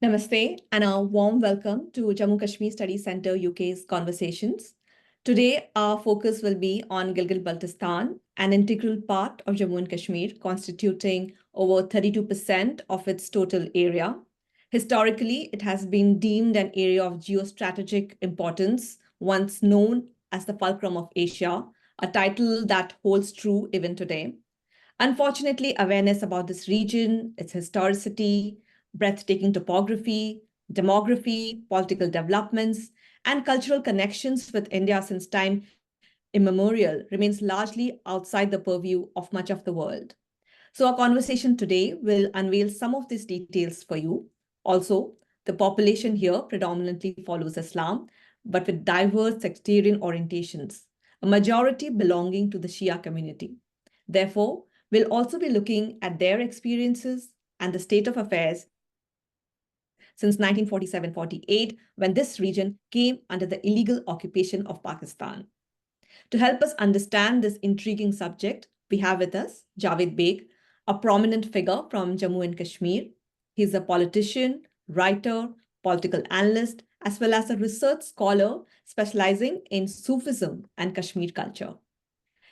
Namaste and a warm welcome to Jammu Kashmir Studies Centre UK's Conversations. Today, our focus will be on Gilgit-Baltistan, an integral part of Jammu and Kashmir, constituting over 32% of its total area. Historically, it has been deemed an area of geostrategic importance, once known as the fulcrum of Asia, a title that holds true even today. Unfortunately, awareness about this region, its historicity, breathtaking topography, demography, political developments, and cultural connections with India since time immemorial remains largely outside the purview of much of the world. So our conversation today will unveil some of these details for you. Also, the population here predominantly follows Islam, but with diverse sectarian orientations, a majority belonging to the Shia community. Therefore, we'll also be looking at their experiences and the state of affairs since 1947-48, when this region came under the illegal occupation of Pakistan. To help us understand this intriguing subject, we have with us Javed Beigh, a prominent figure from Jammu and Kashmir. He's a politician, writer, political analyst, as well as a research scholar specializing in Sufism and Kashmir culture.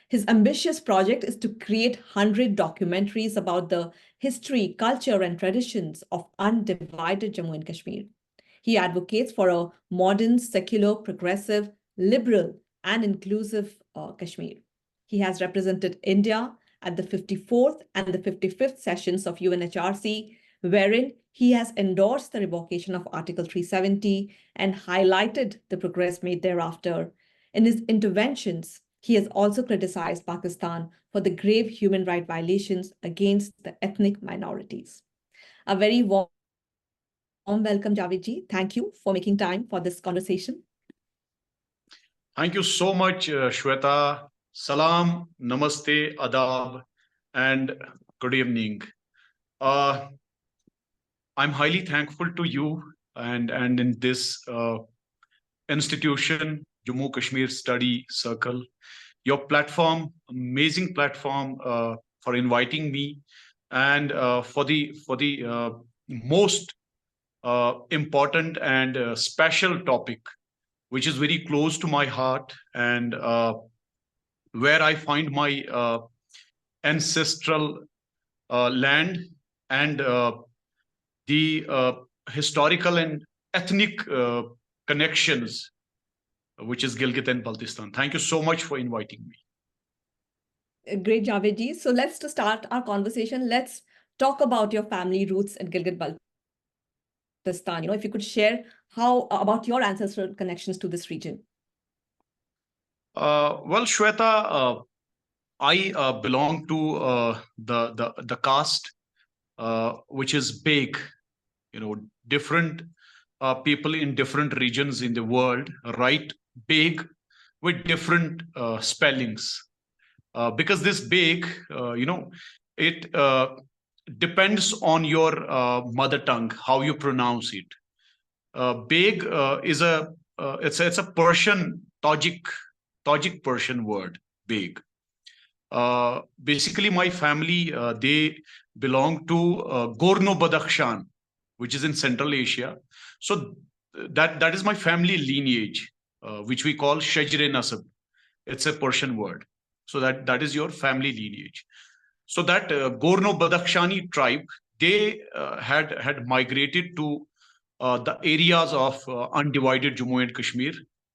His ambitious project is to create 100 documentaries about the history, culture, and traditions of undivided Jammu and Kashmir. He advocates for a modern, secular, progressive, liberal, and inclusive Kashmir. He has represented India at the 54th and the 55th sessions of UNHRC, wherein he has endorsed the revocation of Article 370 and highlighted the progress made thereafter. In his interventions, he has also criticized Pakistan for the grave human rights violations against the ethnic minorities. A very warm welcome, Javedji. Thank you for making time for this conversation. Thank you so much, Shweta. Salam, namaste, adab, and good evening. I'm highly thankful to you and in this institution, Jammu Kashmir Study Circle, your platform, amazing platform for inviting me, and for the most important and special topic, which is very close to my heart and where I find my ancestral land and the historical and ethnic connections, which is Gilgit and Baltistan. Thank you so much for inviting me. Great, Javedji. So let's to start our conversation. Let's talk about your family roots in Gilgit-Baltistan. If you could share about your ancestral connections to this region. Well, Shweta, I belong to the caste which is Beigh. Different people in different regions in the world write Beigh with different spellings, because this Beigh, it depends on your mother tongue, how you pronounce it. Beigh is it's a Persian, Tajik Persian word, Beigh. Basically, my family, they belong to Gorno-Badakhshan, which is in Central Asia. So that is my family lineage, which we call Shajre Nasab. It's a Persian word. So that is your family lineage. So that Gorno-Badakhshani tribe, they had migrated to the areas of undivided Jammu and Kashmir,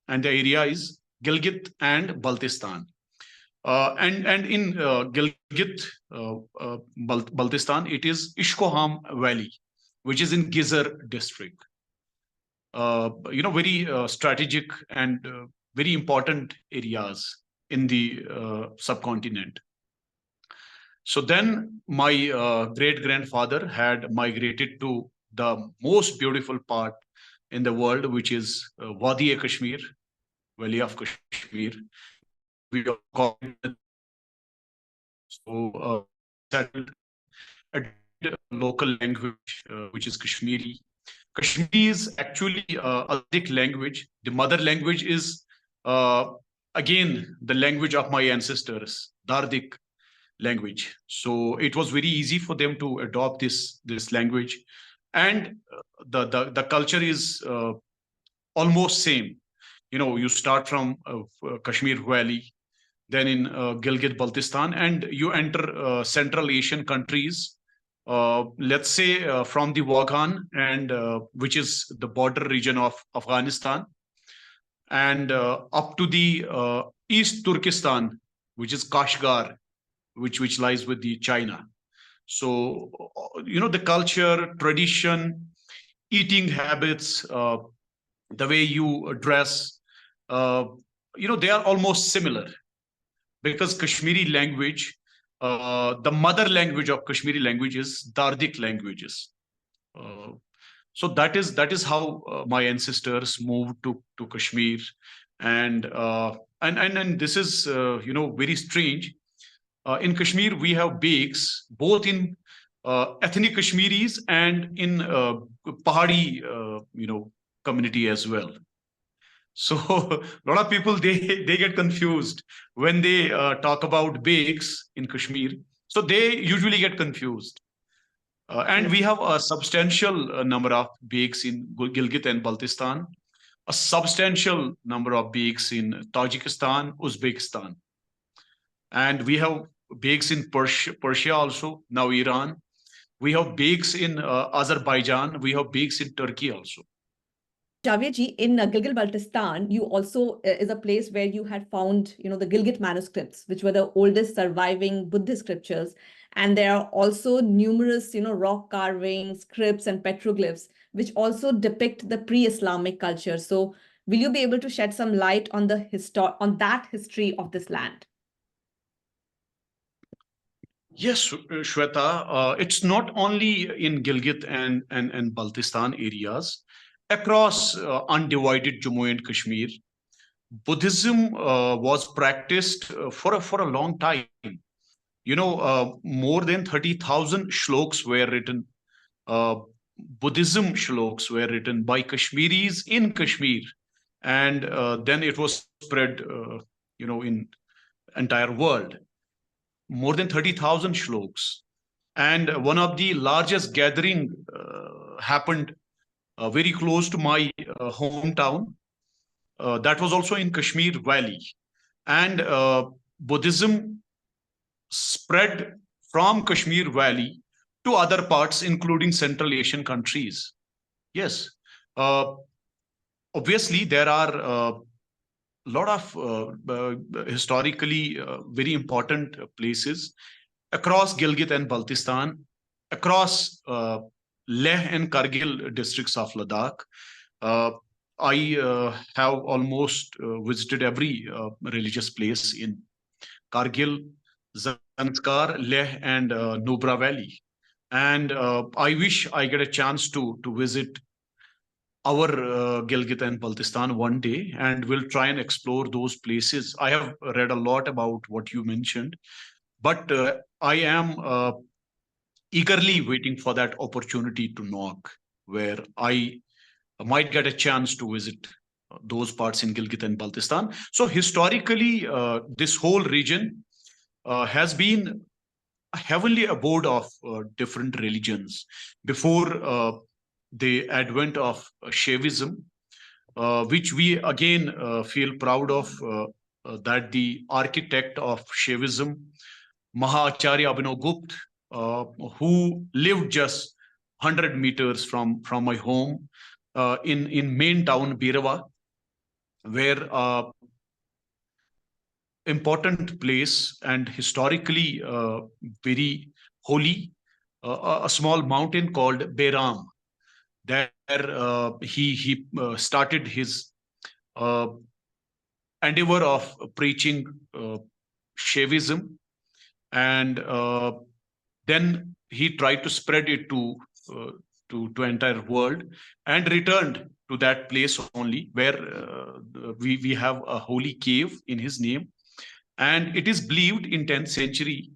and the area is Gilgit and Baltistan. And in Gilgit, Baltistan, it is Ishkoham Valley, which is in Gizar district. Very strategic and very important areas in the subcontinent. So then my great-grandfather had migrated to the most beautiful part in the world, which is Wadi-e-Kashmir, Valley of Kashmir. We call it. So settled a local language, which is Kashmiri. Kashmiri is actually a Arabic language. The mother language is again the language of my ancestors, Dardic language. So it was very easy for them to adopt this language, and the culture is almost same. You start from Kashmir Valley, then in Gilgit-Baltistan, and you enter Central Asian countries. Let's say from the Wakhan, and which is the border region of Afghanistan, and up to the East Turkestan, which is Kashgar, which lies with the China. So the culture, tradition, eating habits, the way you dress, they are almost similar, because Kashmiri language, the mother language of Kashmiri language is Dardic languages. So that is how my ancestors moved to Kashmir, and this is very strange. In Kashmir, we have Beighs, both in ethnic Kashmiris and in Pahadi community as well. So a lot of people they get confused when they talk about Beighs in Kashmir. So they usually get confused. And we have a substantial number of Beighs in Gilgit and Baltistan, a substantial number of Beighs in Tajikistan, Uzbekistan. And we have Beighs in Persia also, now Iran. We have Beighs in Azerbaijan. We have Beighs in Turkey also. Javed ji, in Gilgit-Baltistan, you also is a place where you had found, the Gilgit manuscripts, which were the oldest surviving Buddhist scriptures. And there are also numerous, rock carvings, scripts, and petroglyphs, which also depict the pre-Islamic culture. So will you be able to shed some light on on that history of this land? Yes, Shweta, it's not only in Gilgit and Baltistan areas. Across undivided Jammu and Kashmir, Buddhism was practiced for a long time. More than 30,000 shloks were written. Buddhism shloks were written by Kashmiris in Kashmir, and then it was spread, in entire world. More than 30,000 shloks, and one of the largest gathering happened very close to my hometown. That was also in Kashmir Valley, and Buddhism spread from Kashmir Valley to other parts, including Central Asian countries. Yes, obviously there are a lot of historically very important places across Gilgit and Baltistan, across Leh and Kargil districts of Ladakh. I have almost visited every religious place in Kargil, Zanskar, Leh, and Nubra Valley. And I wish I get a chance to visit our Gilgit and Baltistan one day, and we'll try and explore those places. I have read a lot about what you mentioned, but I am eagerly waiting for that opportunity to knock, where I might get a chance to visit those parts in Gilgit and Baltistan. So historically, this whole region has been a heavenly abode of different religions before the advent of Shaivism, which we again feel proud of, that the architect of Shaivism, Mahacharya Abhinavgupta, who lived just 100 meters from my home in main town Birawa, where important place and historically very holy, a small mountain called Beiram. There he started his endeavor of preaching Shaivism, and then he tried to spread it to entire world, and returned to that place only, where we have a holy cave in his name. And it is believed in 10th century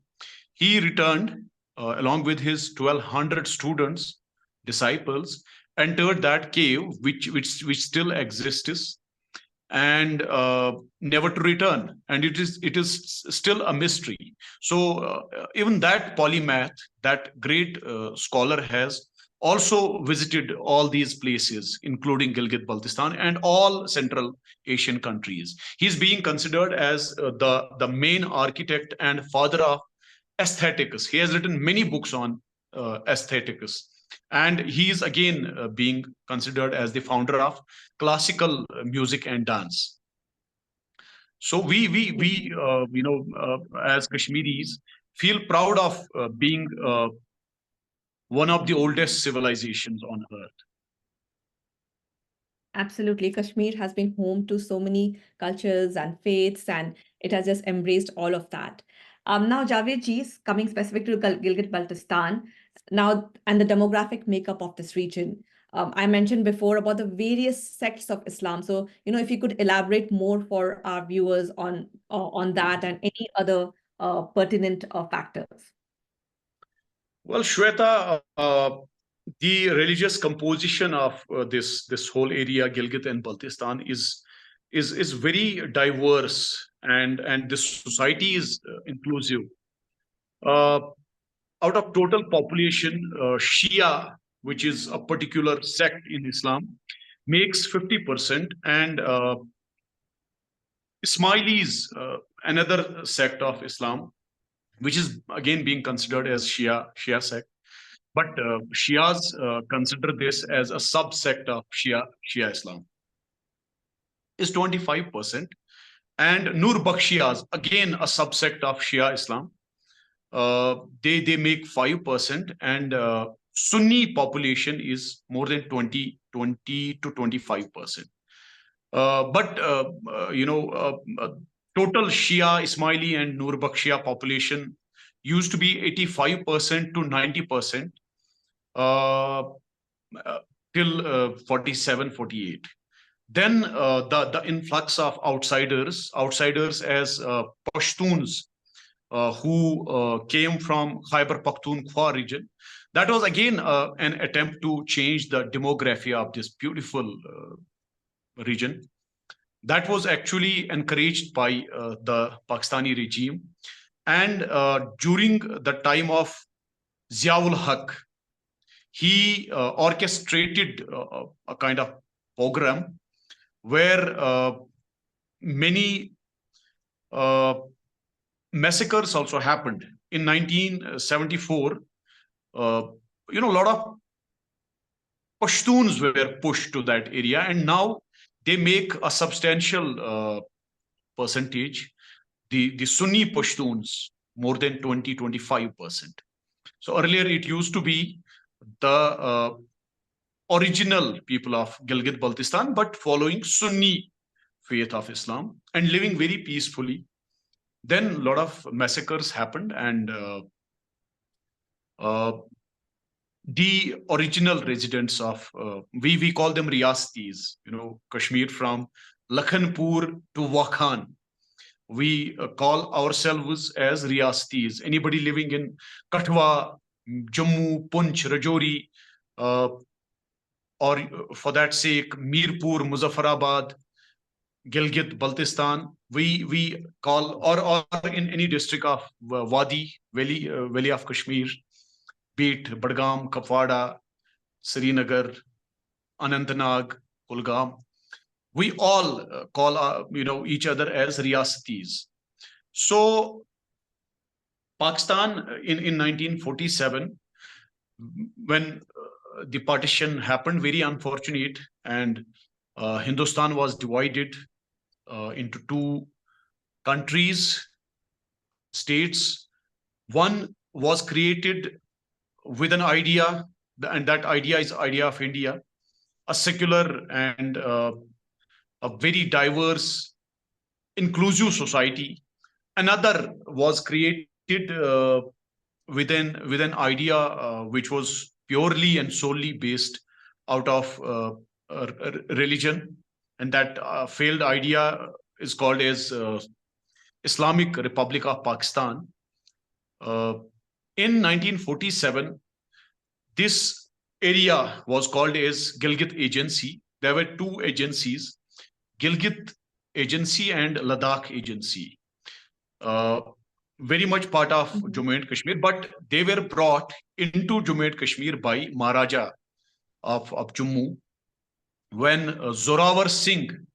he returned along with his 1200 students, disciples, entered that cave, which still exists, and never to return. And it is still a mystery. So even that polymath, that great scholar, has also visited all these places, including Gilgit-Baltistan and all Central Asian countries. He's being considered as the main architect and father of aesthetics. He has written many books on aesthetics. And he is again being considered as the founder of classical music and dance. So we as Kashmiris feel proud of being one of the oldest civilizations on earth. Absolutely. Kashmir has been home to so many cultures and faiths, and it has just embraced all of that. Now, Javed ji, coming specific to Gilgit-Baltistan, now and the demographic makeup of this region. I mentioned before about the various sects of Islam. So, if you could elaborate more for our viewers on that and any other pertinent factors. Well, Shweta, the religious composition of this whole area, Gilgit and Baltistan, is very diverse, and this society is inclusive. Out of total population, Shia, which is a particular sect in Islam, makes 50%, and Ismailis, another sect of Islam, which is again being considered as Shia sect. But Shias consider this as a subsect of Shia Islam, is 25%. And Nur Bakshiyas, again a subsect of Shia Islam, they make 5%, and Sunni population is more than 20 to 25%. But total Shia, Ismaili, and Nur Bakshiya population used to be 85% to 90% till 47, 48. Then the influx of outsiders as Pashtuns, who came from Khyber Pakhtunkhwa region. That was again an attempt to change the demography of this beautiful region. That was actually encouraged by the Pakistani regime. And during the time of Ziaul Haq, he orchestrated a kind of pogrom where many massacres also happened. In 1974, a lot of Pashtuns were pushed to that area, and now they make a substantial percentage. The Sunni Pashtuns, more than 20-25%. So earlier it used to be the original people of Gilgit-Baltistan, but following Sunni faith of Islam and living very peacefully. Then a lot of massacres happened, and the original residents of, we call them Riyasatis, Kashmir, from Lakhanpur to Wakhan. We call ourselves as Riyasatis. Anybody living in Katwa, Jammu, Punch, Rajouri, or for that sake, Mirpur, Muzaffarabad, Gilgit-Baltistan, we call, or in any district of Wadi, Valley of Kashmir, be it Badgam, Kapwada, Srinagar, Anantnag, Kulgam, we all call each other as Riyasatis. So Pakistan in 1947, when the partition happened, very unfortunate, and Hindustan was divided into two countries, states. One was created with an idea, and that idea is idea of India, a secular and a very diverse, inclusive society. Another was created with an idea which was purely and solely based out of religion, and that failed idea is called as Islamic Republic of Pakistan. In 1947, this area was called as Gilgit Agency. There were two agencies, Gilgit Agency and Ladakh Agency. very much part of Jammu and Kashmir, but they were brought into Jammu and Kashmir by Maharaja of Jammu when Zorawar Singh,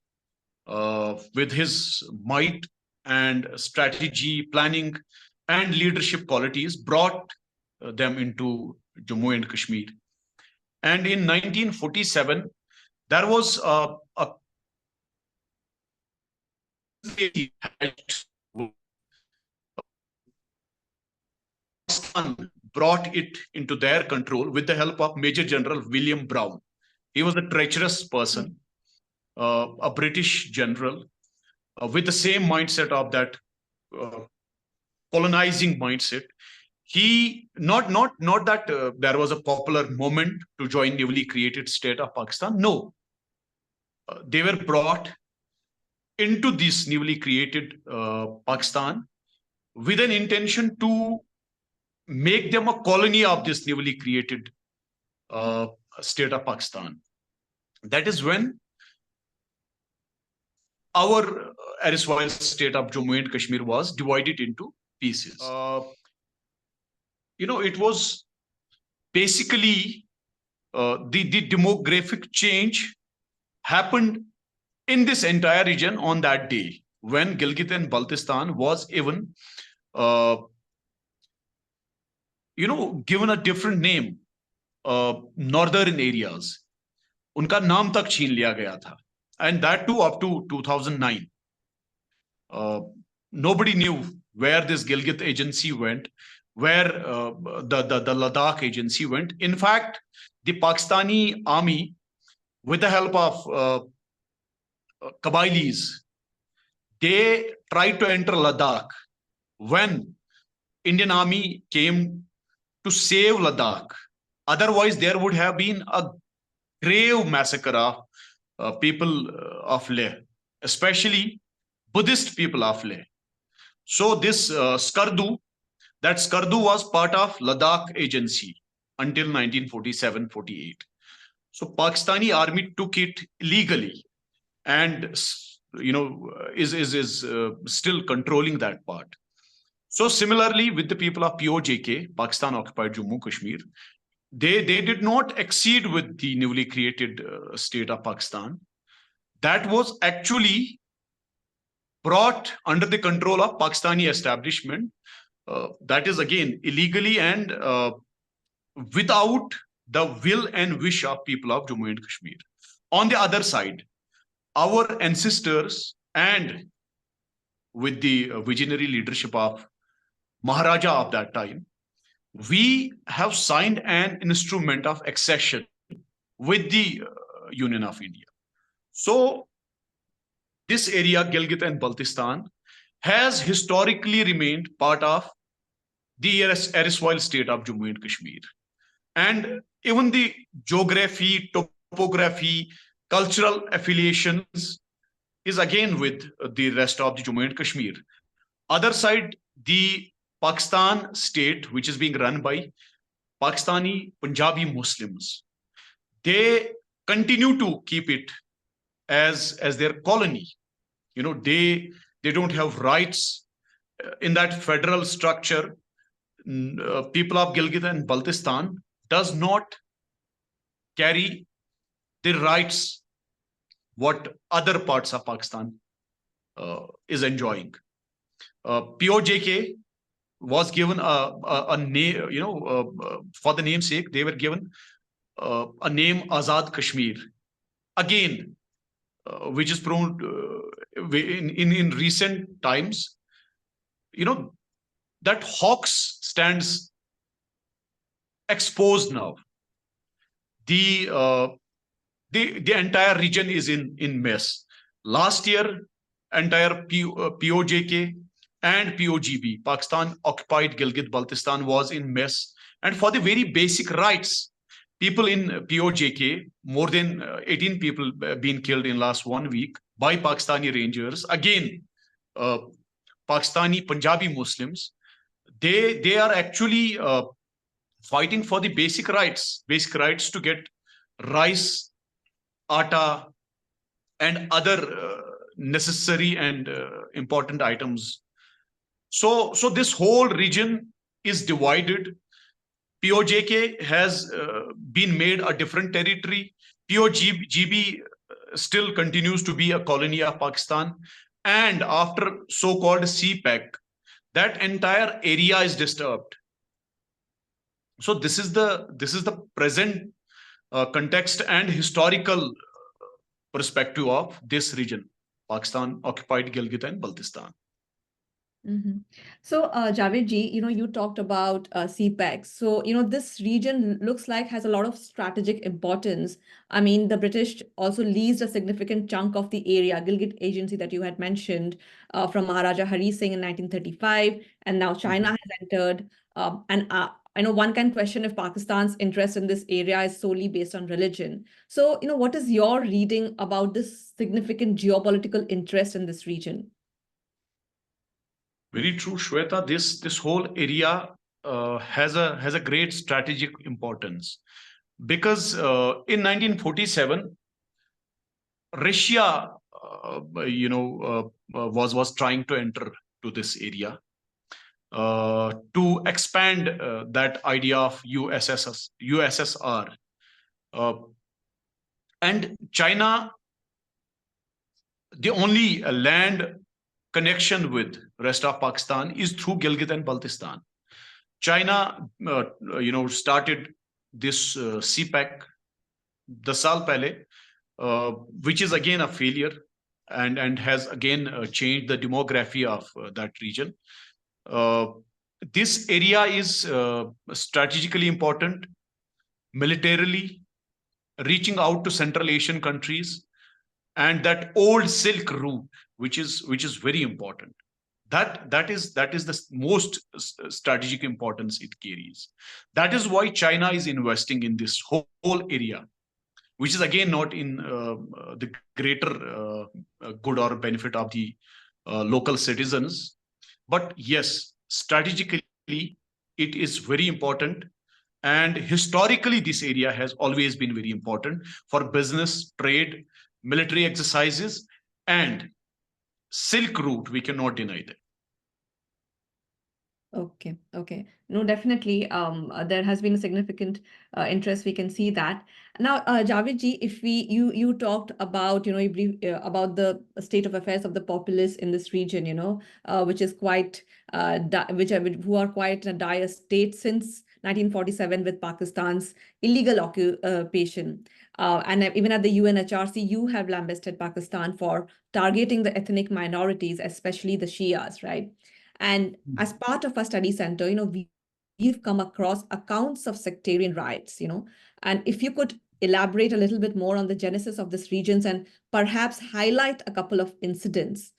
with his might and strategy, planning, and leadership qualities, brought them into Jammu and Kashmir. And in 1947, there was a brought it into their control with the help of Major General William Brown. He was a treacherous person, a British general with the same mindset of that colonizing mindset. He not that there was a popular moment to join newly created state of Pakistan. No, they were brought into this newly created Pakistan with an intention to make them a colony of this newly created state of Pakistan. That is when our erstwhile state of Jammu and Kashmir was divided into pieces. It was basically the demographic change happened in this entire region on that day when Gilgit and Baltistan was even given a different name. Northern areas, उनका नाम तक छीन लिया गया था, and that too up to 2009. Nobody knew where this Gilgit agency went, where the Ladakh agency went. In fact, the Pakistani army, with the help of Kabilis, they tried to enter Ladakh when Indian army came to save Ladakh. Otherwise, there would have been a grave massacre of people of Leh, especially Buddhist people of Leh. So this Skardu was part of Ladakh agency until 1947-48. So Pakistani army took it illegally and is still controlling that part. So similarly with the people of POJK, Pakistan occupied Jammu Kashmir, they did not accede with the newly created state of Pakistan. That was actually brought under the control of Pakistani establishment. That is again illegally and without the will and wish of people of Jammu and Kashmir. On the other side, our ancestors and with the visionary leadership of Maharaja of that time, we have signed an instrument of accession with the Union of India. So this area, Gilgit and Baltistan, has historically remained part of the erstwhile state of Jammu and Kashmir. And even the geography, topography, cultural affiliations is again with the rest of the Jammu and Kashmir. Other side, the Pakistan state, which is being run by Pakistani Punjabi Muslims, they continue to keep it as their colony. They don't have rights in that federal structure. People of Gilgit and Baltistan does not carry the rights what other parts of Pakistan is enjoying. POJK was given a name, for the namesake, they were given a name Azad Kashmir. Again, which is prone in recent times, that hawks stands exposed now. The entire region is in mess. Last year, entire POJK and POGB, Pakistan occupied Gilgit-Baltistan, was in mess. And for the very basic rights, people in POJK, more than 18 people been killed in last 1 week by Pakistani rangers. Again, Pakistani Punjabi Muslims, they are actually fighting for the basic rights to get rice, atta, and other necessary and important items. So this whole region is divided. POJK has been made a different territory. POGB still continues to be a colony of Pakistan. And after so-called CPEC, that entire area is disturbed. So this is the present context and historical perspective of this region, Pakistan occupied Gilgit and Baltistan. So, Javed ji, you talked about CPEC. So, this region looks like has a lot of strategic importance. I mean, the British also leased a significant chunk of the area, Gilgit Agency that you had mentioned, from Maharaja Hari Singh in 1935, and now China has entered. And I know one can question if Pakistan's interest in this area is solely based on religion. So, what is your reading about this significant geopolitical interest in this region? Very true, Shweta. This whole area has a great strategic importance because in 1947, Russia, was trying to enter to this area to expand that idea of USSR, and China, the only land connection with rest of Pakistan is through Gilgit and Baltistan. China, started this CPEC the saal pehle, which is again a failure and has again changed the demography of that region. This area is strategically important, militarily, reaching out to Central Asian countries, and that old Silk Route, which is very important. That is the most strategic importance it carries. That is why China is investing in this whole area, which is again not in the greater good or benefit of the local citizens. But yes, strategically, it is very important. And historically, this area has always been very important for business, trade, military exercises, and Silk Route. We cannot deny that. Okay. No, definitely. There has been a significant interest. We can see that. Now, Javed ji, if you talked about about the state of affairs of the populace in this region, which is quite who are quite in a dire state since 1947 with Pakistan's illegal occupation. And even at the UNHRC, you have lambasted Pakistan for targeting the ethnic minorities, especially the Shias, right? And as part of our study center, we've come across accounts of sectarian riots, and if you could elaborate a little bit more on the genesis of these regions and perhaps highlight a couple of incidents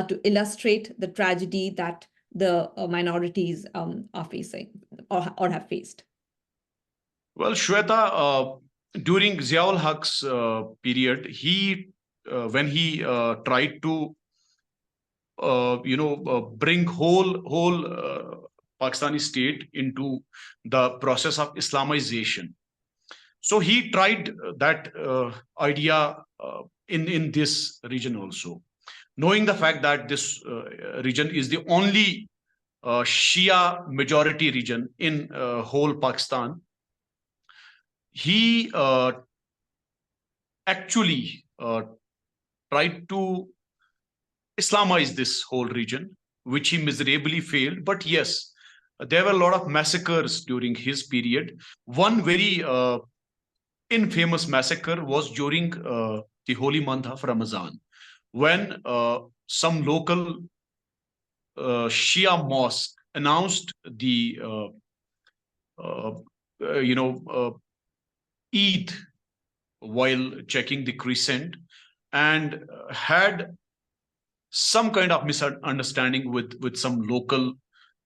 to illustrate the tragedy that the minorities are facing or have faced. Well, Shweta, during Ziaul Haq's period, when he tried to bring whole Pakistani state into the process of Islamization. So he tried that idea in this region also, knowing the fact that this region is the only Shia majority region in whole Pakistan. He actually tried to Islamize this whole region, which he miserably failed. But yes, there were a lot of massacres during his period. One very infamous massacre was during the holy month of Ramadan, when some local Shia mosque announced the Eid while checking the crescent, and had some kind of misunderstanding with some local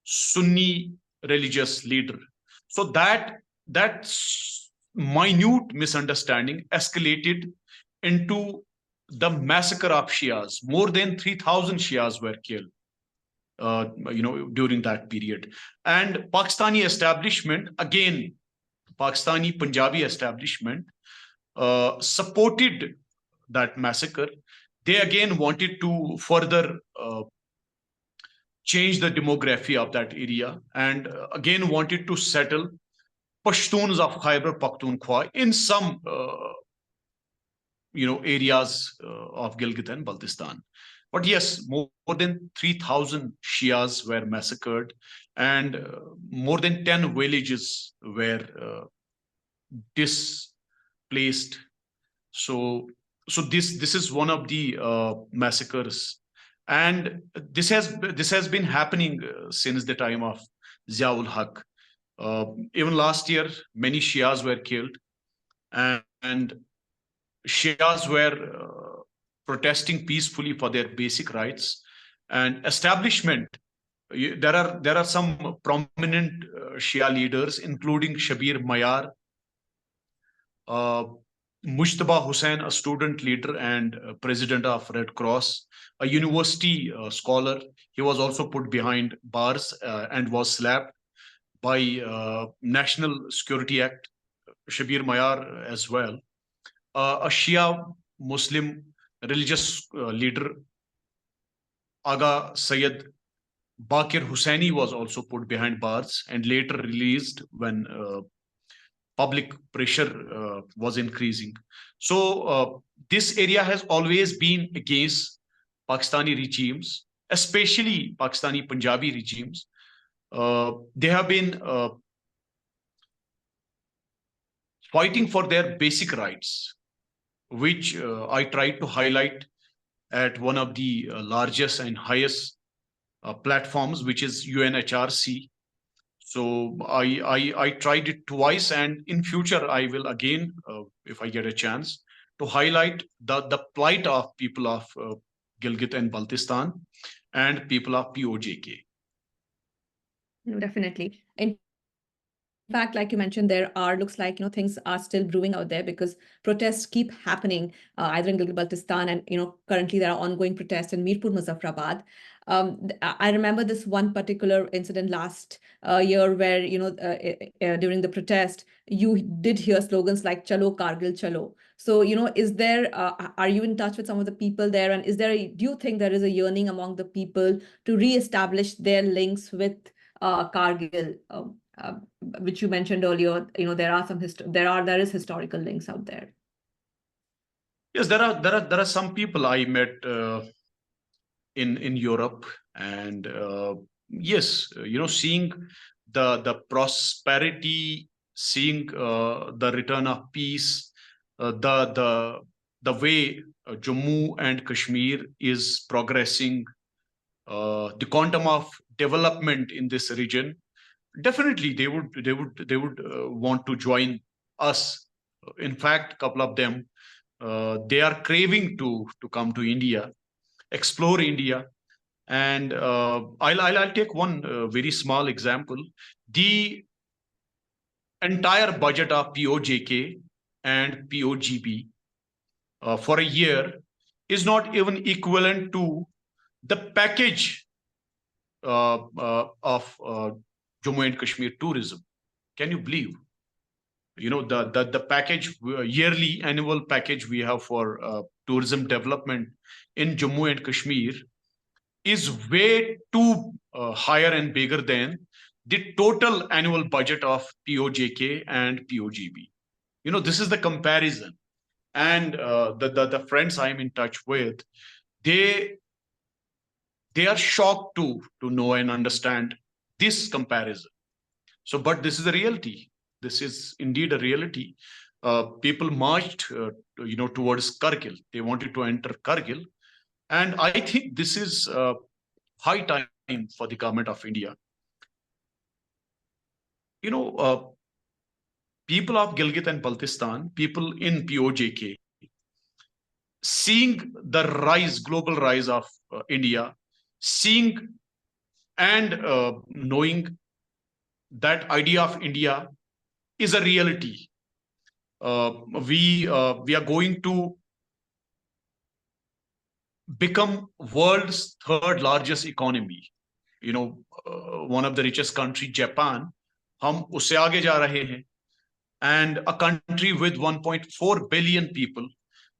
Sunni religious leader. So that minute misunderstanding escalated into the massacre of Shias. More than 3,000 Shias were killed during that period. And Pakistani establishment, again, Pakistani Punjabi establishment, supported that massacre. They again wanted to further change the demography of that area, and again wanted to settle Pashtuns of Khyber Pakhtunkhwa in some areas of Gilgit and Baltistan. But yes, more than 3,000 Shias were massacred, and more than 10 villages were displaced. So this is one of the massacres, and this has been happening since the time of Ziaul Haq. Even last year, many Shias were killed, and Shias were protesting peacefully for their basic rights and establishment. There are some prominent Shia leaders, including Shabir Mayar, Mujtaba Hussain, a student leader and president of Red Cross, a university scholar. He was also put behind bars and was slapped by National Security Act, Shabir Mayar as well. A Shia Muslim religious leader, Aga Sayyid Bakir Hussaini, was also put behind bars and later released when public pressure was increasing. So this area has always been against Pakistani regimes, especially Pakistani Punjabi regimes. They have been fighting for their basic rights, which I tried to highlight at one of the largest and highest platforms, which is UNHRC. So I tried it twice, and in future I will again, if I get a chance, to highlight the plight of people of Gilgit and Baltistan and people of POJK. Definitely. In fact, like you mentioned, looks like things are still brewing out there, because protests keep happening either in Gilgit-Baltistan, and currently there are ongoing protests in Mirpur Muzaffarabad. I remember this one particular incident last year where during the protest you did hear slogans like "Chalo Kargil Chalo." So is there are you in touch with some of the people there, and do you think there is a yearning among the people to re-establish their links with Kargil? Which you mentioned earlier, there is historical links out there. Yes, there are some people I met in Europe, and yes, seeing the prosperity, seeing the return of peace, the way Jammu and Kashmir is progressing, the quantum of development in this region. Definitely, they would want to join us. In fact, a couple of them, they are craving to come to India, explore India. And I'll take one very small example. The entire budget of POJK and POGB for a year is not even equivalent to the package of Jammu and Kashmir tourism. Can you believe? The package, yearly annual package we have for tourism development in Jammu and Kashmir is way too higher and bigger than the total annual budget of POJK and POGB. This is the comparison. And the friends I'm in touch with, they are shocked to know and understand this comparison. So, but this is a reality. This is indeed a reality. People marched, towards Kargil. They wanted to enter Kargil, and I think this is high time for the government of India. People of Gilgit and Baltistan, people in POJK, seeing the global rise of India, seeing and knowing that idea of India is a reality. We are going to become world's third largest economy. One of the richest country, Japan, hum usse aage ja rahe hain. And a country with 1.4 billion people,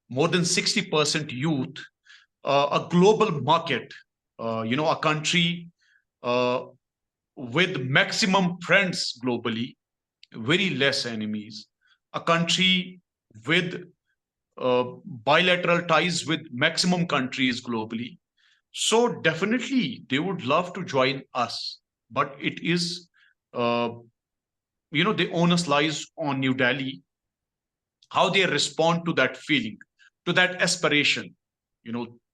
more than 60% youth, a global market, a country with maximum friends globally, very less enemies, a country with bilateral ties with maximum countries globally. So definitely they would love to join us, but it is, the onus lies on New Delhi, how they respond to that feeling, to that aspiration,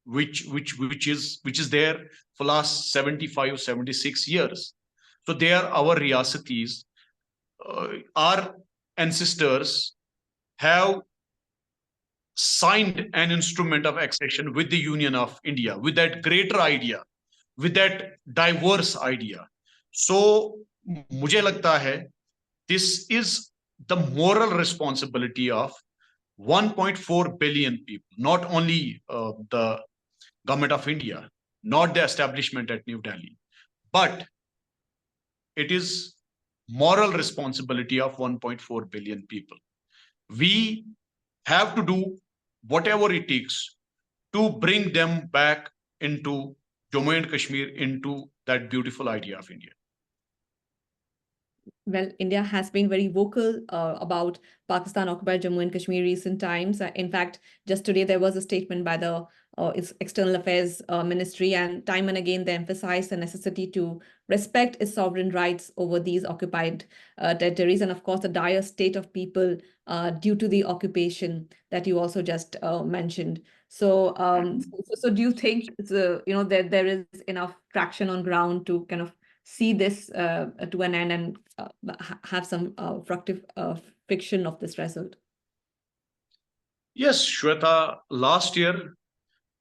which is there for last 75, 76 years. So they are our riyasatis. Our ancestors have signed an instrument of accession with the Union of India, with that greater idea, with that diverse idea. So मुझे लगता है this is the moral responsibility of 1.4 billion people, not only the government of India, not the establishment at New Delhi, but it is moral responsibility of 1.4 billion people. We have to do whatever it takes to bring them back into Jammu and Kashmir, into that beautiful idea of India. Well, India has been very vocal about Pakistan occupied Jammu and Kashmir recent times. In fact, just today there was a statement by the its External Affairs Ministry, and time and again they emphasized the necessity to respect its sovereign rights over these occupied territories, and of course the dire state of people due to the occupation that you also just mentioned. So, so do you think that there is enough traction on ground to kind of see this to an end and have some fructive friction of this result? Yes, Shweta, last year,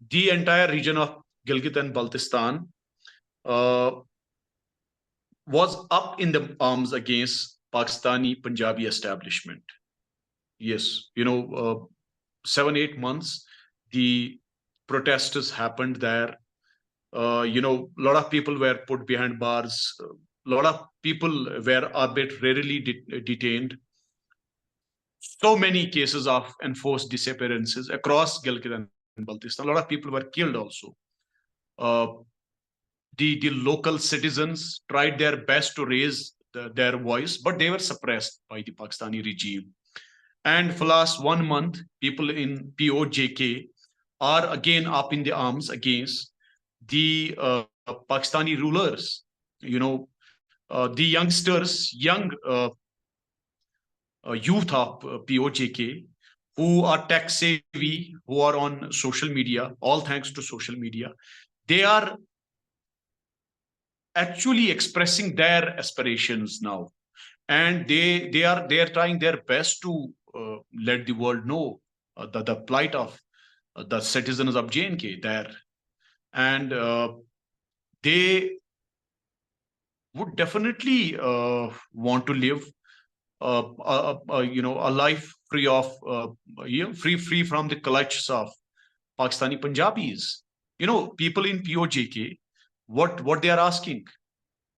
the entire region of Gilgit and Baltistan was up in the arms against Pakistani Punjabi establishment. Yes, 7-8 months, the protesters happened there. A lot of people were put behind bars. A lot of people were arbitrarily detained. So many cases of enforced disappearances across Gilgit and Baltistan. A lot of people were killed also. The local citizens tried their best to raise their voice, but they were suppressed by the Pakistani regime. And for last 1 month, people in POJK are again up in the arms against the Pakistani rulers. The youngsters, young youth of POJK, who are tech savvy, who are on social media, all thanks to social media, they are actually expressing their aspirations now, and they are trying their best to let the world know the plight of the citizens of J&K there, and they would definitely want to live a life free of free from the clutches of Pakistani Punjabis. People in POJK, what they are asking?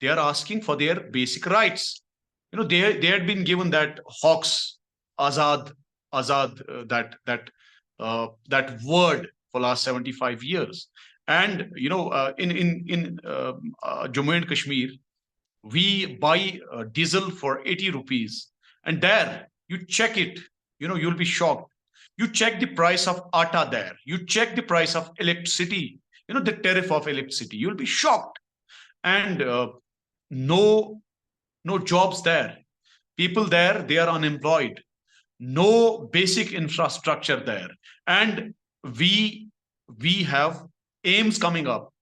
They are asking for their basic rights. They had been given that Hawks, Azad, that word for last 75 years. And in Jammu and Kashmir, we buy diesel for 80 rupees, and there you check it, you'll be shocked. You check the price of atta there, you check the price of electricity, the tariff of electricity, you'll be shocked. And no jobs there. People there, they are unemployed. No basic infrastructure there. And we have aims coming up,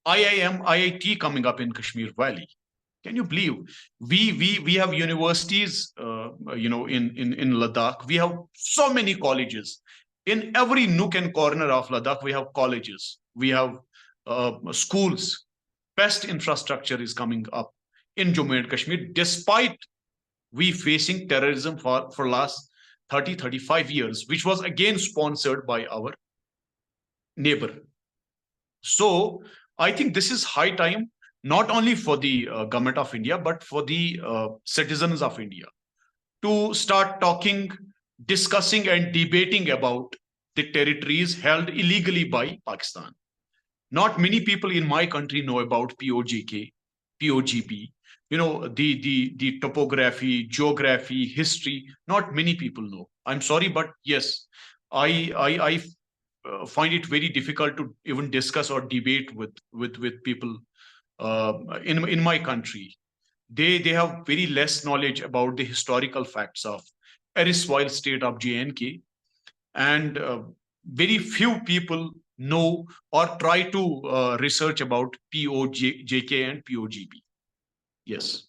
IIM, IIT coming up in Kashmir Valley. Can you believe? We have universities, in Ladakh. We have so many colleges. In every nook and corner of Ladakh, we have colleges. We have schools. Best infrastructure is coming up in Jammu and Kashmir, despite we facing terrorism for last 30-35 years, which was again sponsored by our neighbor. So I think this is high time, not only for the government of India, but for the citizens of India, to start talking, discussing and debating about the territories held illegally by Pakistan. Not many people in my country know about POJK. POGP. You know, the topography, geography, history, not many people know. I'm sorry, but yes, I find it very difficult to even discuss or debate with people in my country. They have very less knowledge about the historical facts of erstwhile state of JNK, and very few people know or try to research about POJK and POGP. Yes.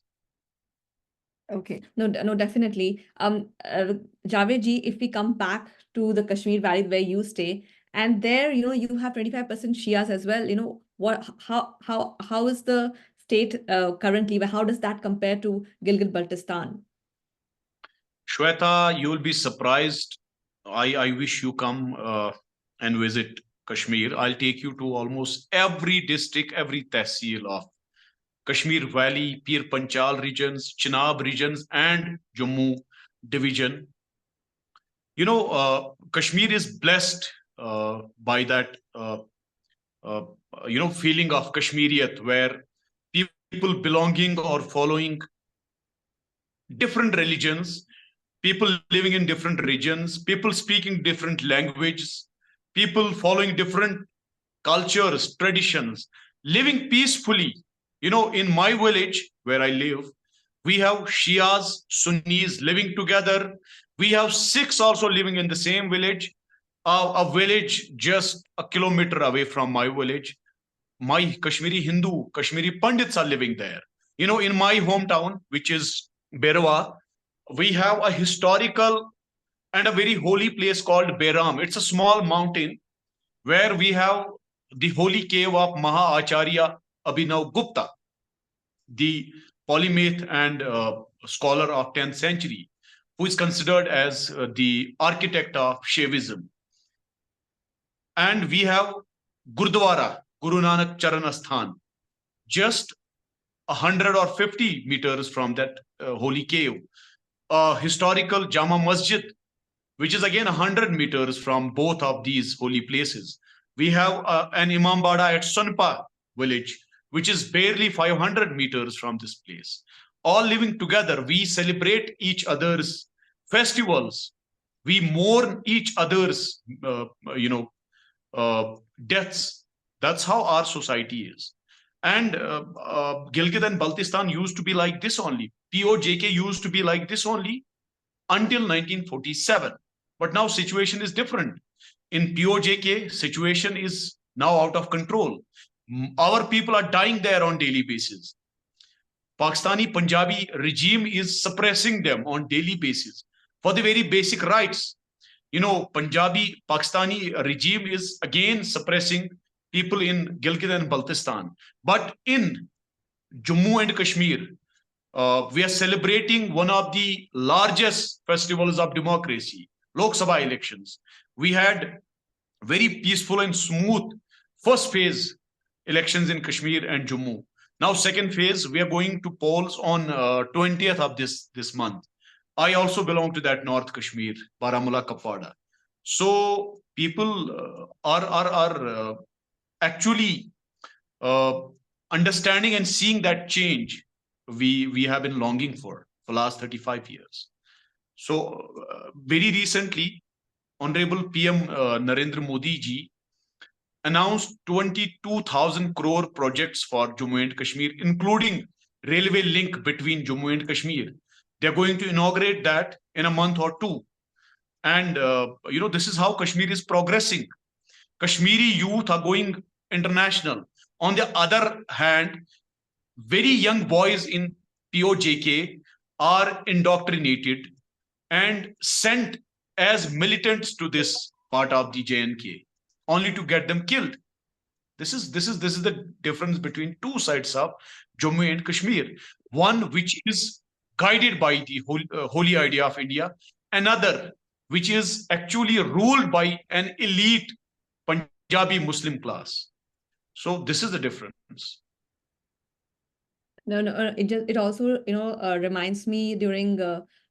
Okay, no, definitely. Javed ji, if we come back to the Kashmir Valley where you stay, and there, you have 25% Shias as well. How is the state currently? How does that compare to Gilgit-Baltistan? Shweta, you will be surprised. I wish you come and visit Kashmir. I'll take you to almost every district, every tehsil of Kashmir Valley, Pir Panchal regions, Chenab regions, and Jammu division. Kashmir is blessed by that, feeling of Kashmiriyat, where people belonging or following different religions, people living in different regions, people speaking different languages, people following different cultures, traditions, living peacefully. In my village where I live, we have Shias, Sunnis living together. We have Sikhs also living in the same village. A village just a kilometer away from my village, my Kashmiri Hindu, Kashmiri Pandits are living there. In my hometown, which is Berwa, we have a historical and a very holy place called Bairam. It's a small mountain where we have the holy cave of Maha Acharya Abhinav Gupta, the polymath and scholar of 10th century, who is considered as the architect of Shaivism. And we have Gurdwara, Guru Nanak Charanasthan, just 100 or 50 meters from that holy cave. A historical Jama Masjid, which is again 100 meters from both of these holy places. We have an Imambada at Sonpa village, which is barely 500 meters from this place. All living together, we celebrate each other's festivals. We mourn each other's, deaths. That's how our society is. And Gilgit and Baltistan used to be like this only. POJK used to be like this only until 1947. But now situation is different. In POJK, situation is now out of control. Our people are dying there on daily basis. Pakistani Punjabi regime is suppressing them on daily basis for the very basic rights. Punjabi Pakistani regime is again suppressing people in Gilgit and Baltistan. But in Jammu and Kashmir, we are celebrating one of the largest festivals of democracy, Lok Sabha elections. We had very peaceful and smooth first phase elections in Kashmir and Jammu. Now, second phase, we are going to polls on 20th of this month. I also belong to that North Kashmir, Baramulla, Kapwada. So people are actually understanding and seeing that change we have been longing for last 35 years. So very recently, Honorable PM Narendra Modi ji announced 22,000 crore projects for Jammu and Kashmir, including railway link between Jammu and Kashmir. They're going to inaugurate that in a month or two. And, this is how Kashmir is progressing. Kashmiri youth are going international. On the other hand, very young boys in POJK are indoctrinated and sent as militants to this part of the JNK, only to get them killed. This is the difference between two sides of Jammu and Kashmir. One which is guided by the holy idea of India, another which is actually ruled by an elite Punjabi Muslim class. So this is the difference. No, it also reminds me during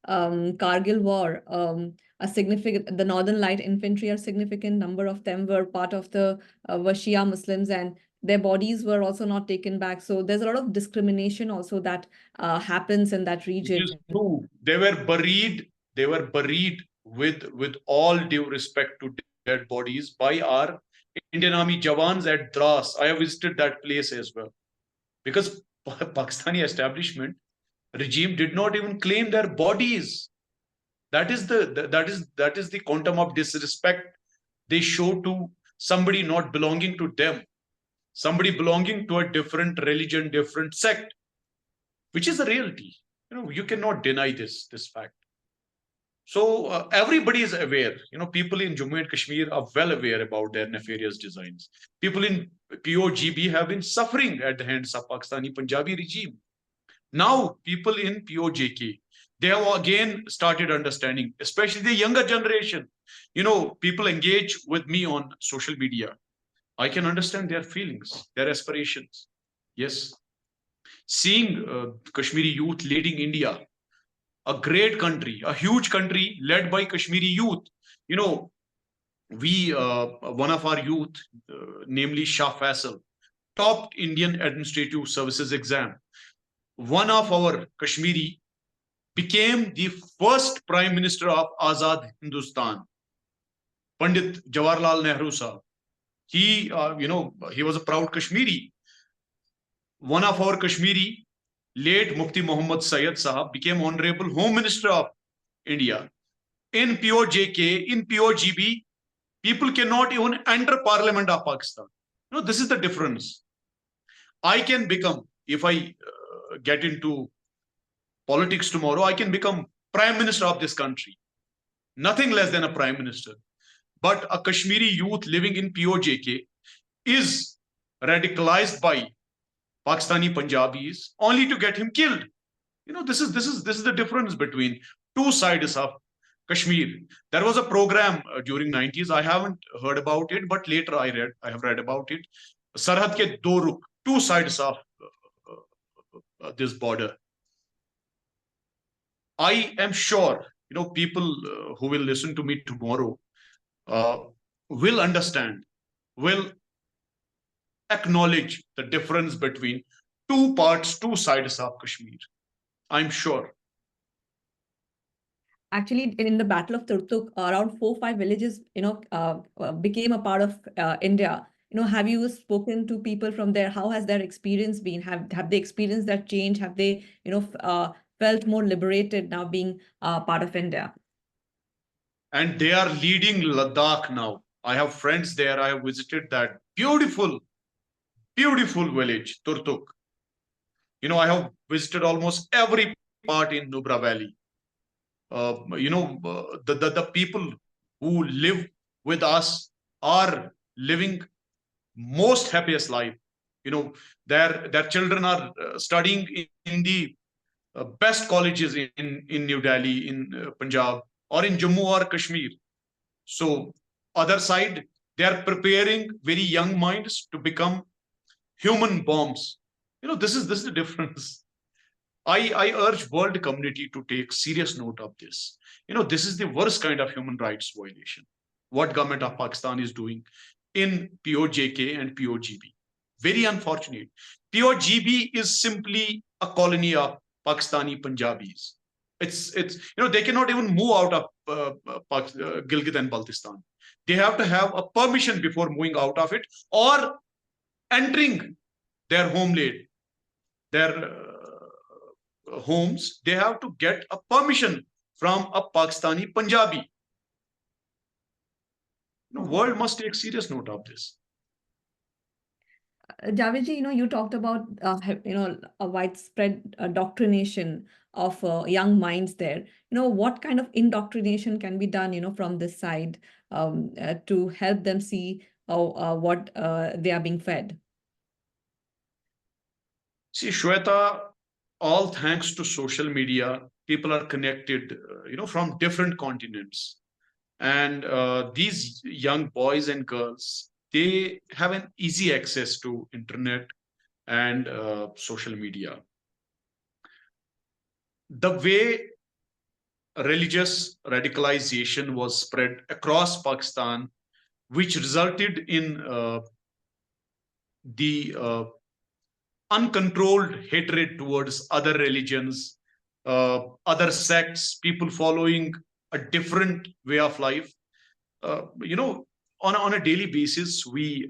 Kargil war, the Northern Light Infantry, a significant number of them were part of the were Shia Muslims, and their bodies were also not taken back. So there's a lot of discrimination also that happens in that region. Which is true. They were buried. They were buried with all due respect to dead bodies by our Indian Army Jawans at Dras. I have visited that place as well, because Pakistani establishment regime did not even claim their bodies. That is the quantum of disrespect they show to somebody not belonging to them, somebody belonging to a different religion, different sect, which is a reality. You cannot deny this fact. So everybody is aware. People in Jammu and Kashmir are well aware about their nefarious designs. People in POGB have been suffering at the hands of Pakistani Punjabi regime. Now, people in POJK, they have again started understanding, especially the younger generation. People engage with me on social media. I can understand their feelings, their aspirations. Yes. Seeing Kashmiri youth leading India, a great country, a huge country led by Kashmiri youth. One of our youth, namely Shah Faisal, topped Indian Administrative Services exam. One of our Kashmiri became the first Prime Minister of Azad Hindustan, Pandit Jawaharlal Nehru Sahab. He was a proud Kashmiri. One of our Kashmiri, late Mufti Muhammad Syed Sahab, became Honorable Home Minister of India. In POJK, in POGB, people cannot even enter Parliament of Pakistan. This is the difference. I can become, if I get into politics tomorrow, I can become Prime Minister of this country. Nothing less than a Prime Minister. But a Kashmiri youth living in POJK is radicalized by Pakistani Punjabis only to get him killed. This is the difference between two sides of Kashmir. There was a program during 90s. I haven't heard about it, but later I have read about it. Sarhad ke do rukh, two sides of this border. I am sure, people who will listen to me tomorrow will understand, will acknowledge the difference between two sides of Kashmir. I'm sure. Actually, in the Battle of Turtuk, around 4-5 villages, became a part of India. Have you spoken to people from there? How has their experience been? Have they experienced that change? Have they, felt more liberated now being part of India? And they are leading Ladakh now. I have friends there. I have visited that beautiful village, Turtuk. I have visited almost every part in Nubra Valley. The people who live with us are living most happiest life. Their children are studying in the best colleges in New Delhi, in Punjab, or in Jammu or Kashmir. So other side, they are preparing very young minds to become human bombs. This is the difference. I urge world community to take serious note of this. This is the worst kind of human rights violation. What government of Pakistan is doing in POJK and POGB. Very unfortunate. POGB is simply a colony of Pakistani Punjabis. It's they cannot even move out of Gilgit and Baltistan. They have to have a permission before moving out of it or entering their homeland, their homes. They have to get a permission from a Pakistani Punjabi. The world must take serious note of this. Javedji, you talked about a widespread doctrination of young minds there. What kind of indoctrination can be done, from this side to help them see what they are being fed? See, Shweta, all thanks to social media, people are connected, from different continents. And these young boys and girls, they have an easy access to internet and social media. The way religious radicalization was spread across Pakistan, which resulted in the uncontrolled hatred towards other religions, other sects, people following a different way of life. On a daily basis, we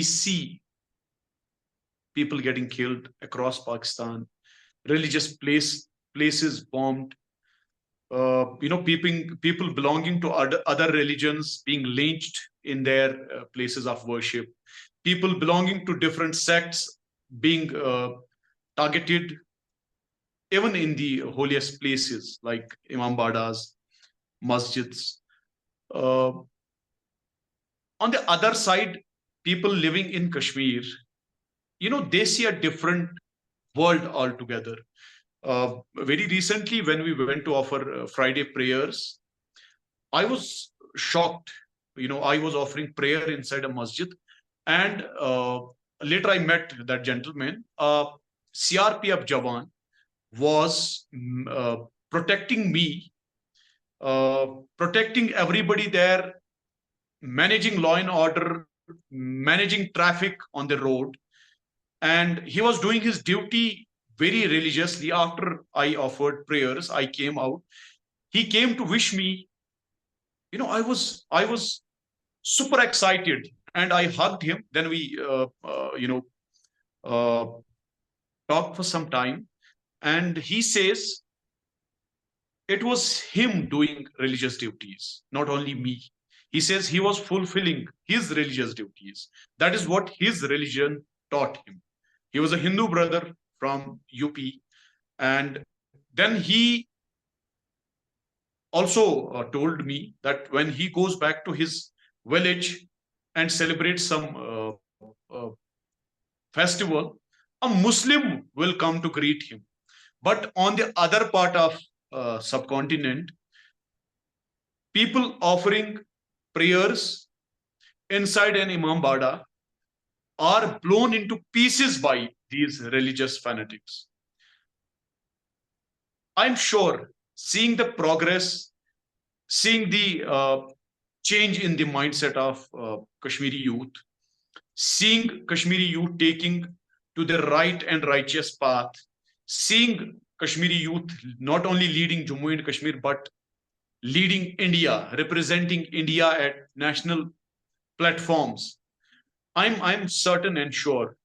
see people getting killed across Pakistan, religious places bombed, people belonging to other religions being lynched in their places of worship, people belonging to different sects being targeted, even in the holiest places like Imam Badas, masjids. On the other side, people living in Kashmir, they see a different world altogether. Very recently, when we went to offer Friday prayers, I was shocked. I was offering prayer inside a masjid, and later I met that gentleman. CRPF Jawan was protecting me, protecting everybody there, managing law and order, managing traffic on the road. And he was doing his duty very religiously. After I offered prayers, I came out. He came to wish me. I was super excited, and I hugged him. Then we, uh, talked for some time, and he says it was him doing religious duties, not only me. He says he was fulfilling his religious duties. That is what his religion taught him. He was a Hindu brother from UP. And then he also told me that when he goes back to his village and celebrates some festival, a Muslim will come to greet him. But on the other part of subcontinent, people offering prayers inside an Imam Bada are blown into pieces by these religious fanatics. I'm sure seeing the progress, seeing the change in the mindset of Kashmiri youth, seeing Kashmiri youth taking to the right and righteous path, seeing Kashmiri youth not only leading Jammu and Kashmir, but leading India, representing India at national platforms. I'm certain and sure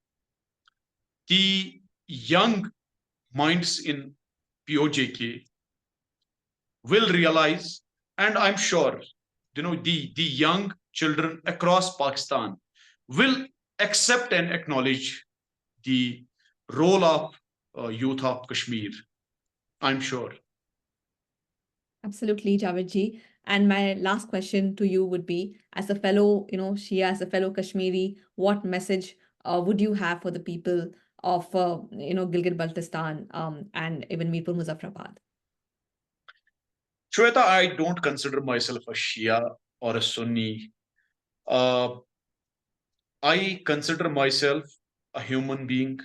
the young minds in POJK will realize, and I'm sure the young children across Pakistan will accept and acknowledge the role of youth of Kashmir. I'm sure. Absolutely, Javed. And my last question to you would be, as a fellow, Shia, as a fellow Kashmiri, what message would you have for the people of, Gilgit-Baltistan and even Mirpur Muzaffarabad? Shweta, I don't consider myself a Shia or a Sunni. Uh, I consider myself a human being.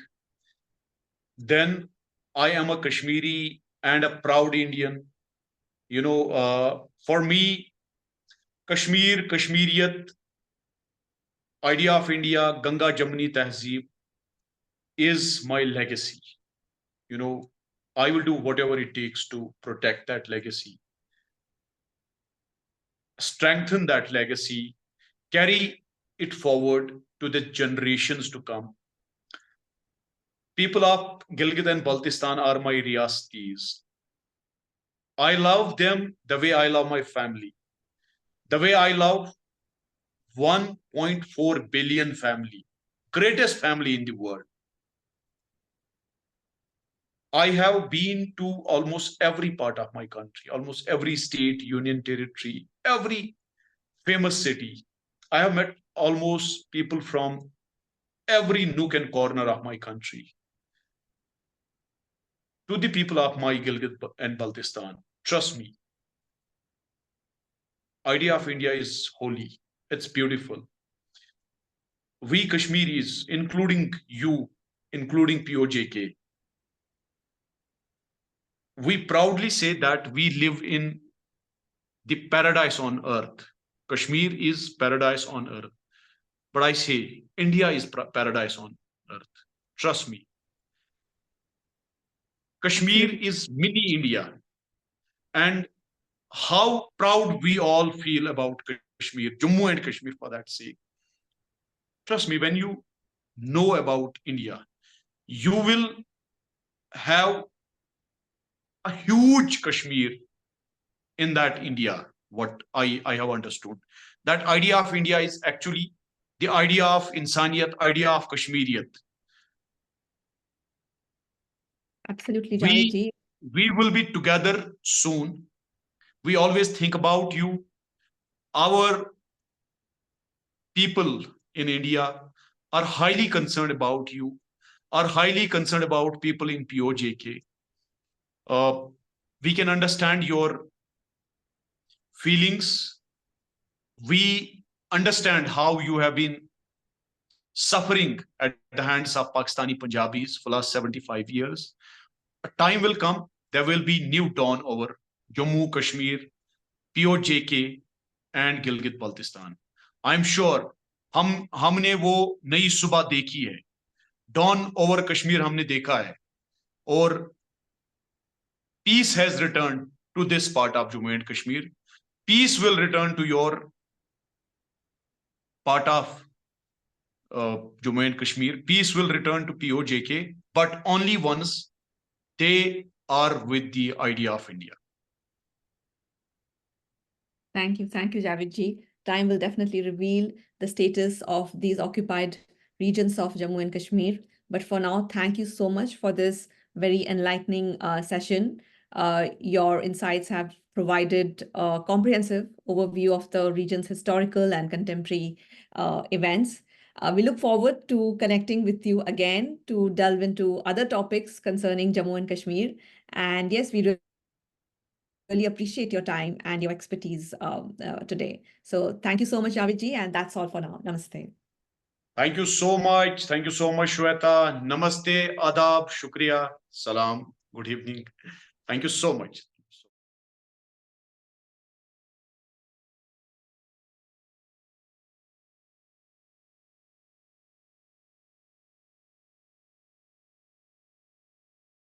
Then I am a Kashmiri and a proud Indian. For me, Kashmir, Kashmiriyat, idea of India, Ganga Jamuni Tehzeeb is my legacy. I will do whatever it takes to protect that legacy, strengthen that legacy, carry it forward to the generations to come. People of Gilgit and Baltistan are my Riyasatis. I love them the way I love my family, the way I love 1.4 billion family, greatest family in the world. I have been to almost every part of my country, almost every state, union territory, every famous city. I have met almost people from every nook and corner of my country. To the people of my Gilgit and Baltistan, trust me, idea of India is holy. It's beautiful. We Kashmiris, including you, including POJK, we proudly say that we live in the paradise on earth. Kashmir is paradise on earth. But I say, India is paradise on earth. Trust me. Kashmir is mini India. And how proud we all feel about Kashmir, Jammu and Kashmir for that sake. Trust me, when you know about India, you will have a huge Kashmir in that India, what I have understood. That idea of India is actually the idea of Insaniyat, idea of Kashmiriyat. Absolutely, Javed ji. We will be together soon. We always think about you. Our people in India are highly concerned about you, are highly concerned about people in POJK. We can understand your feelings. We understand how you have been suffering at the hands of Pakistani Punjabis for the last 75 years. A time will come, there will be new dawn over Jammu, Kashmir, POJK, and Gilgit-Baltistan. I'm sure हमने वो नई सुबह देखी है, dawn over Kashmir हमने देखा है, और peace has returned to this part of Jammu and Kashmir. Peace will return to your part of Jammu and Kashmir. Peace will return to POJK, but only once they are with the idea of India. Thank you, Javed ji. Time will definitely reveal the status of these occupied regions of Jammu and Kashmir. But for now, thank you so much for this very enlightening session. Your insights have provided a comprehensive overview of the region's historical and contemporary events. We look forward to connecting with you again to delve into other topics concerning Jammu and Kashmir. And yes, we really appreciate your time and your expertise today. So thank you so much, Javed ji, and that's all for now. Namaste. Thank you so much. Thank you so much, Shweta. Namaste, adab, shukriya, salam, good evening. Thank you so much.